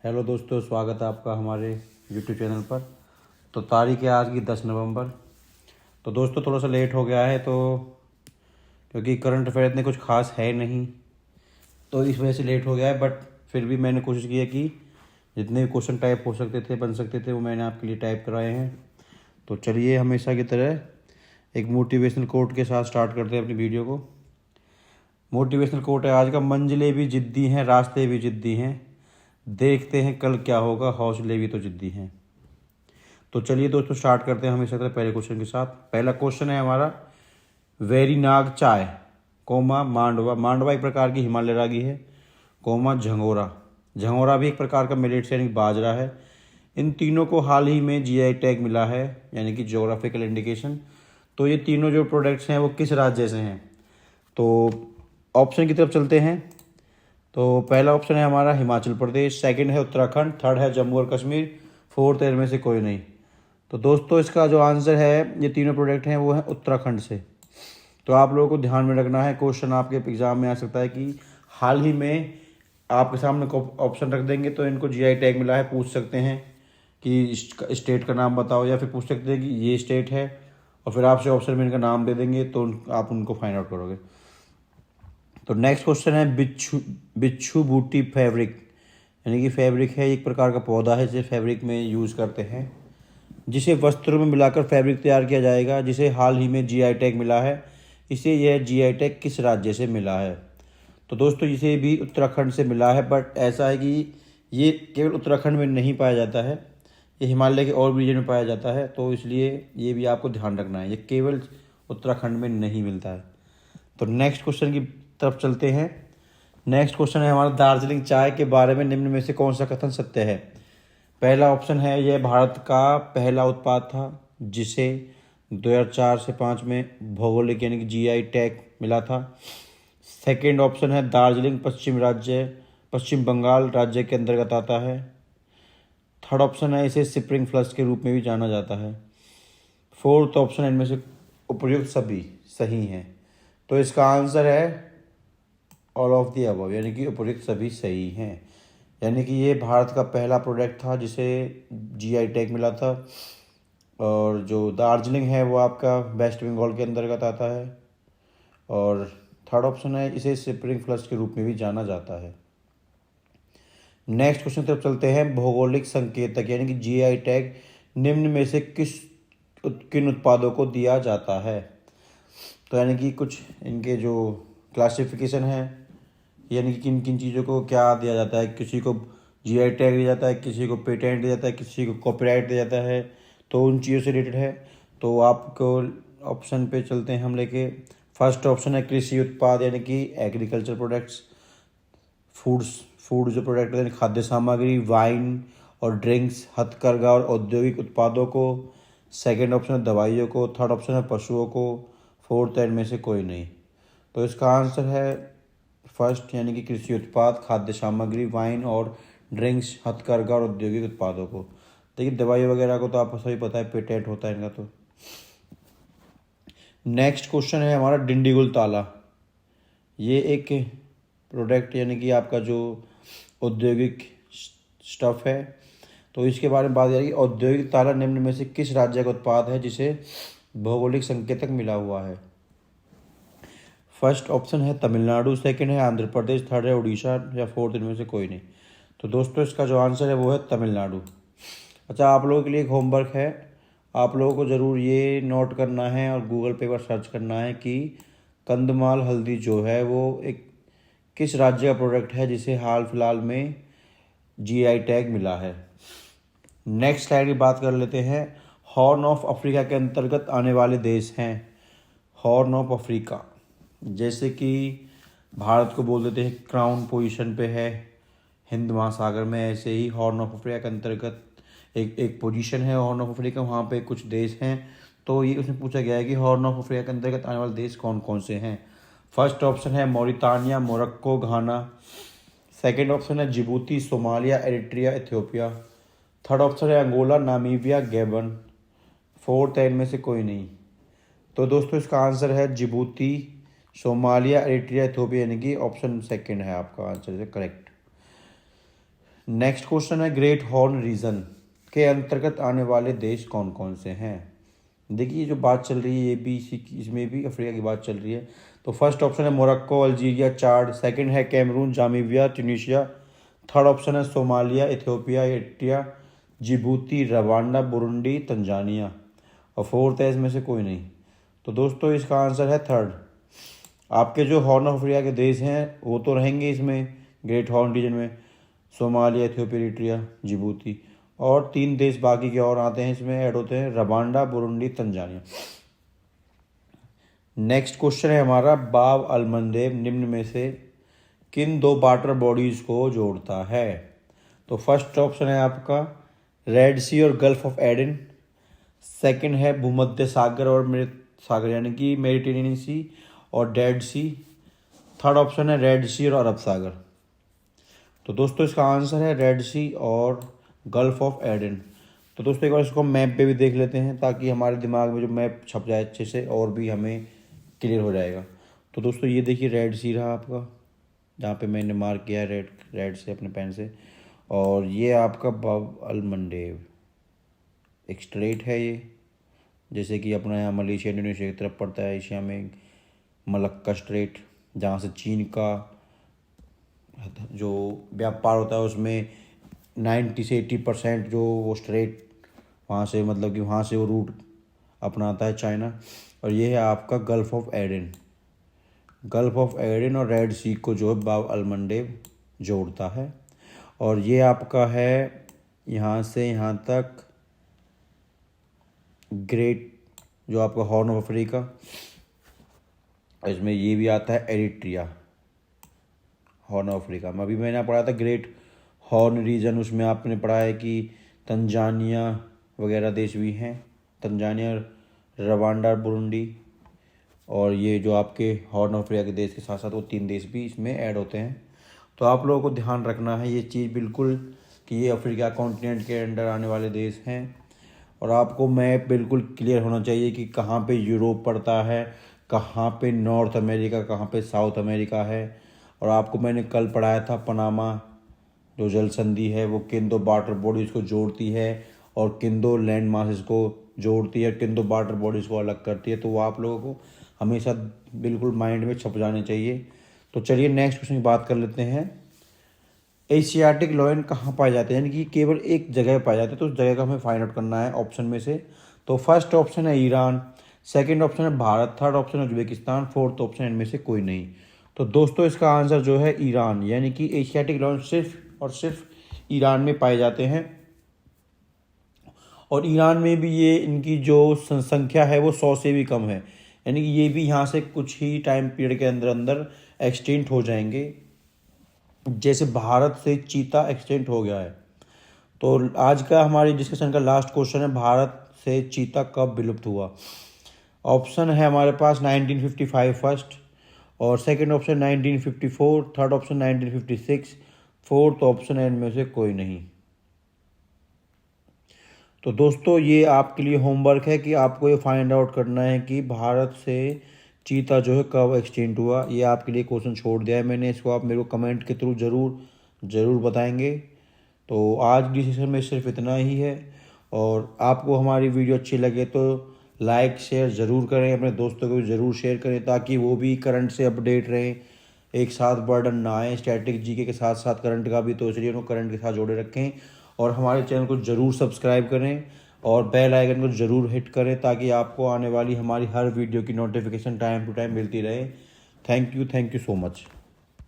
Hello दोस्तों, स्वागत है आपका हमारे यूट्यूब चैनल पर। तो तारीख है आज की 10 नवंबर। तो दोस्तों थोड़ा सा लेट हो गया है तो क्योंकि करंट अफेयर इतने कुछ खास है नहीं, तो इस वजह से लेट हो गया है। बट फिर भी मैंने कोशिश की है कि जितने भी क्वेश्चन टाइप हो सकते थे, बन सकते थे, वो मैंने आपके लिए टाइप कराए हैं। तो चलिए हमेशा की तरह एक मोटिवेशनल कोट के साथ स्टार्ट करते हैं अपनी वीडियो को। मोटिवेशनल कोट है आज का, मंजिलें भी जिद्दी हैं, रास्ते भी जिद्दी हैं, देखते हैं कल क्या होगा, हौसले भी तो जिद्दी हैं। तो चलिए दोस्तों स्टार्ट करते हैं हमेशा तरह पहले क्वेश्चन के साथ। पहला क्वेश्चन है हमारा, वेरीनाग चाय कोमा मांडवा। मांडवा एक प्रकार की हिमालय रागी है, कोमा झंगोरा। झंगोरा भी एक प्रकार का मिलेट्स यानी बाजरा है। इन तीनों को हाल ही में जीआई टैग मिला है, यानी कि जोग्राफिकल इंडिकेशन। तो ये तीनों जो प्रोडक्ट्स हैं वो किस राज्य से हैं? तो ऑप्शन की तरफ चलते हैं। तो पहला ऑप्शन है हमारा हिमाचल प्रदेश, सेकंड है उत्तराखंड, थर्ड है जम्मू और कश्मीर, फोर्थ है इनमें से कोई नहीं। तो दोस्तों इसका जो आंसर है, ये तीनों प्रोडक्ट हैं वो है उत्तराखंड से। तो आप लोगों को ध्यान में रखना है, क्वेश्चन आपके एग्जाम में आ सकता है कि हाल ही में आपके सामने ऑप्शन रख देंगे तो इनको जीआई टैग मिला है, पूछ सकते हैं कि स्टेट का नाम बताओ, या फिर पूछ सकते हैं कि ये स्टेट है, और फिर आपसे ऑप्शन में इनका नाम दे देंगे तो आप उनको फाइंड आउट करोगे। तो नेक्स्ट क्वेश्चन है, बिच्छू बिच्छू बूटी फैब्रिक, यानी कि फैब्रिक है, एक प्रकार का पौधा है जिसे फैब्रिक में यूज़ करते हैं, जिसे वस्त्रों में मिलाकर फैब्रिक तैयार किया जाएगा, जिसे हाल ही में जीआई टैग मिला है। इसे यह जीआई टैग किस राज्य से मिला है? तो दोस्तों इसे भी उत्तराखंड से मिला है, बट ऐसा है कि ये केवल उत्तराखंड में नहीं पाया जाता है, ये हिमालय के और भी रीजन में पाया जाता है। तो इसलिए ये भी आपको ध्यान रखना है, ये केवल उत्तराखंड में नहीं मिलता है। तो नेक्स्ट क्वेश्चन की तरफ चलते हैं। नेक्स्ट क्वेश्चन है हमारा, दार्जिलिंग चाय के बारे में निम्न में से कौन सा कथन सत्य है? पहला ऑप्शन है, यह भारत का पहला उत्पाद था जिसे 2004 से 5 में भौगोलिक यानी कि जीआई टैग मिला था। सेकेंड ऑप्शन है, दार्जिलिंग पश्चिम बंगाल राज्य के अंतर्गत आता है। थर्ड ऑप्शन है, इसे स्प्रिंग फ्लश के रूप में भी जाना जाता है। फोर्थ ऑप्शन है, इनमें से उपर्युक्त सभी सही हैं। तो इसका आंसर है ऑल ऑफ दी अबव, यानी कि उपर्युक्त सभी सही हैं। यानी कि ये भारत का पहला प्रोडक्ट था जिसे जीआई टैग मिला था, और जो दार्जिलिंग है वो आपका वेस्ट बंगाल के अंतर्गत आता है। और थर्ड ऑप्शन है, इसे स्प्रिंग फ्लश के रूप में भी जाना जाता है। नेक्स्ट क्वेश्चन तरफ चलते हैं, भौगोलिक संकेतक यानी कि जीआई टैग निम्न में से किन उत्पादों को दिया जाता है? तो यानी कि कुछ इनके जो क्लासिफिकेशन है, यानी कि किन किन चीज़ों को क्या दिया जाता है। किसी को जीआई टैग दिया जाता है, किसी को पेटेंट दिया जाता है, किसी को कॉपीराइट दिया जाता है। तो उन चीज़ों से रिलेटेड है। तो आपको ऑप्शन पे चलते हैं हम लेके। फर्स्ट ऑप्शन है कृषि उत्पाद यानी कि एग्रीकल्चर प्रोडक्ट्स। फूड जो प्रोडक्ट है, खाद्य सामग्री, वाइन और ड्रिंक्स, हथकरघा और औद्योगिक उत्पादों को। सेकेंड ऑप्शन है दवाइयों को। थर्ड ऑप्शन है पशुओं को। फोर्थ है इनमें से कोई नहीं। तो इसका आंसर है फर्स्ट, यानी कि कृषि उत्पाद, खाद्य सामग्री, वाइन और ड्रिंक्स, हथकरघा और औद्योगिक उत्पादों को। देखिए दवाई वगैरह को तो आपको सभी पता है, पेटेंट होता है इनका। तो नेक्स्ट क्वेश्चन है हमारा, डिंडीगुल ताला। ये एक प्रोडक्ट यानी कि आपका जो औद्योगिक स्टफ है, तो इसके बारे में बात करेंगे। औद्योगिक ताला निम्न में से किस राज्य का उत्पाद है जिसे भौगोलिक संकेतक मिला हुआ है? फर्स्ट ऑप्शन है तमिलनाडु, सेकंड है आंध्र प्रदेश, थर्ड है उड़ीसा, या फोर्थ इनमें से कोई नहीं। तो दोस्तों इसका जो आंसर है वो है तमिलनाडु। अच्छा, आप लोगों के लिए एक होमवर्क है, आप लोगों को ज़रूर ये नोट करना है और गूगल पे पर सर्च करना है कि कंदमाल हल्दी जो है वो एक किस राज्य का प्रोडक्ट है जिसे हाल फिलहाल में जीआई टैग मिला है। नेक्स्ट स्लाइड की बात कर लेते हैं। हॉर्न ऑफ अफ्रीका के अंतर्गत आने वाले देश हैं। हॉर्न ऑफ अफ्रीका, जैसे कि भारत को बोल देते हैं क्राउन पोजीशन पे है हिंद महासागर में, ऐसे ही हॉर्न ऑफ अफ्रीका के अंतर्गत एक पोजीशन है हॉर्न ऑफ अफ्रीका, वहाँ पे कुछ देश हैं। तो ये उसमें पूछा गया है कि हॉर्न ऑफ अफ्रीका के अंतर्गत आने वाले देश कौन कौन से हैं। फर्स्ट ऑप्शन है मॉरिटानिया, मोरक्को, घाना। सेकेंड ऑप्शन है Djibouti, Somalia, Eritrea, Ethiopia. Third option है अंगोला, नामीबिया, गैबन। फोर्थ है इनमें से कोई नहीं। तो दोस्तों इसका आंसर है जिबूती, सोमालिया, एरिट्रिया, इथियोपिया, यानी कि ऑप्शन सेकंड है आपका आंसर है करेक्ट। नेक्स्ट क्वेश्चन है ग्रेट हॉर्न रीजन के अंतर्गत आने वाले देश कौन कौन से हैं। देखिए जो बात चल रही है ये भी इसमें भी अफ्रीका की बात चल रही है। तो फर्स्ट ऑप्शन है मोरक्को, अल्जीरिया, चाड। सेकंड है कैमरून, जामीबिया, ट्यूनीशिया। थर्ड ऑप्शन है Somalia, Ethiopia, Eritrea, Djibouti, Rwanda, Burundi, Tanzania. और फोर्थ है इसमें से कोई नहीं। तो दोस्तों इसका आंसर है थर्ड। आपके जो हॉर्न ऑफ अफ्रीका के देश हैं वो तो रहेंगे इसमें ग्रेट हॉर्न रीजन में, सोमालिया, इथियोपिया, एरिट्रिया, जिबूती। और 3 देश बाकी के और आते हैं इसमें, ऐड होते हैं, Rwanda, Burundi, Tanzania. Next question है हमारा, बाब अलमंदेब निम्न में से किन 2 वाटर बॉडीज को जोड़ता है। तो फर्स्ट ऑप्शन है आपका रेड सी और गल्फ ऑफ एडन। सेकंड है भूमध्य सागर और मृत सागर यानी कि मेडिटेरेनियन सी और डेड सी। थर्ड ऑप्शन है रेड सी और अरब सागर। तो दोस्तों इसका आंसर है रेड सी और गल्फ ऑफ एडन। तो दोस्तों एक बार इसको मैप पे भी देख लेते हैं ताकि हमारे दिमाग में जो मैप छप जाए अच्छे से और भी हमें क्लियर हो जाएगा। तो दोस्तों ये देखिए रेड सी रहा आपका, जहाँ पे मैंने मार्क किया है रेड से अपने पेन से। और ये आपका बाब अलमंडेब एक स्ट्रेट है ये, जैसे कि अपना यहाँ मलेशिया इंडोनेशिया की तरफ पड़ता है एशिया में, मलक्का स्ट्रेट, जहाँ से चीन का जो व्यापार होता है उसमें 90 से 80% जो वो स्ट्रेट वहाँ से, मतलब कि वहाँ से वो रूट अपनाता है चाइना। और ये है आपका gulf of Aden. Gulf of Aden और रेड सी को जो है बाब अलमंडेब जोड़ता है। और ये आपका है यहाँ से यहाँ तक ग्रेट जो आपका हॉर्न ऑफ अफ्रीका, इसमें ये भी आता है एरिट्रिया, हॉर्न ऑफ अफ्रीका में। अभी मैंने पढ़ा था ग्रेट हॉर्न रीजन, उसमें आपने पढ़ा है कि तंजानिया वगैरह देश भी हैं, तंजानिया, रवांडा, बुरुंडी। और ये जो आपके हॉर्न ऑफ अफ्रीका के देश के साथ साथ वो 3 देश भी इसमें ऐड होते हैं। तो आप लोगों को ध्यान रखना है ये चीज़ बिल्कुल कि ये अफ्रीका कॉन्टिनेंट के अंडर आने वाले देश हैं। और आपको मैप बिल्कुल क्लियर होना चाहिए कि कहाँ पे यूरोप पड़ता है, कहाँ पे नॉर्थ अमेरिका, कहाँ पे साउथ अमेरिका है। और आपको मैंने कल पढ़ाया था पनामा जो जल संधि है वो किन 2 वाटर बॉडीज़ को जोड़ती है और किन 2 लैंड मासेस को जोड़ती है, किन 2 वाटर बॉडीज़ को अलग करती है। तो वो आप लोगों को हमेशा बिल्कुल माइंड में छप जाने चाहिए। तो चलिए नेक्स्ट क्वेश्चन की बात कर लेते हैं। एशियाटिक लॉयन कहाँ पाए जाते हैं, यानी कि केवल एक जगह पाए जाते हैं, तो उस जगह का हमें फाइंड आउट करना है ऑप्शन में से। तो फर्स्ट ऑप्शन है ईरान, सेकंड ऑप्शन है भारत, थर्ड ऑप्शन है उज्बेकिस्तान, फोर्थ ऑप्शन इनमें से कोई नहीं। तो दोस्तों इसका आंसर जो है ईरान, यानी कि एशियाटिक लॉयन सिर्फ और सिर्फ ईरान में पाए जाते हैं। और ईरान में भी ये इनकी जो संख्या है वो 100 से भी कम है, यानी कि ये भी यहाँ से कुछ ही टाइम पीरियड के अंदर अंदर एक्सटिंक्ट हो जाएंगे, जैसे भारत से चीता एक्सटिंक्ट हो गया है। तो आज का हमारी डिस्कशन का लास्ट क्वेश्चन है, भारत से चीता कब विलुप्त हुआ। ऑप्शन है हमारे पास 1955 फर्स्ट, और second option 1954, third option 1956, fourth option है इनमें से कोई नहीं। तो दोस्तों ये आपके लिए होमवर्क है कि आपको ये फाइंड आउट करना है कि भारत से चीता जो है कब एक्सटिंक्ट हुआ। ये आपके लिए क्वेश्चन छोड़ दिया है मैंने, इसको आप मेरे को कमेंट के थ्रू ज़रूर बताएंगे। तो आज की सेशन में सिर्फ इतना ही है। और आपको हमारी वीडियो अच्छी लगे तो लाइक शेयर ज़रूर करें, अपने दोस्तों को भी ज़रूर शेयर करें ताकि वो भी करंट से अपडेट रहें, एक साथ बर्डन ना आए स्टैटिक जीके के साथ साथ करंट का भी। तो इसलिए उनको करंट के साथ जोड़े रखें और हमारे चैनल को ज़रूर सब्सक्राइब करें और बेल आइकन को ज़रूर हिट करें ताकि आपको आने वाली हमारी हर वीडियो की नोटिफिकेशन टाइम टू टाइम मिलती रहे। Thank you so much.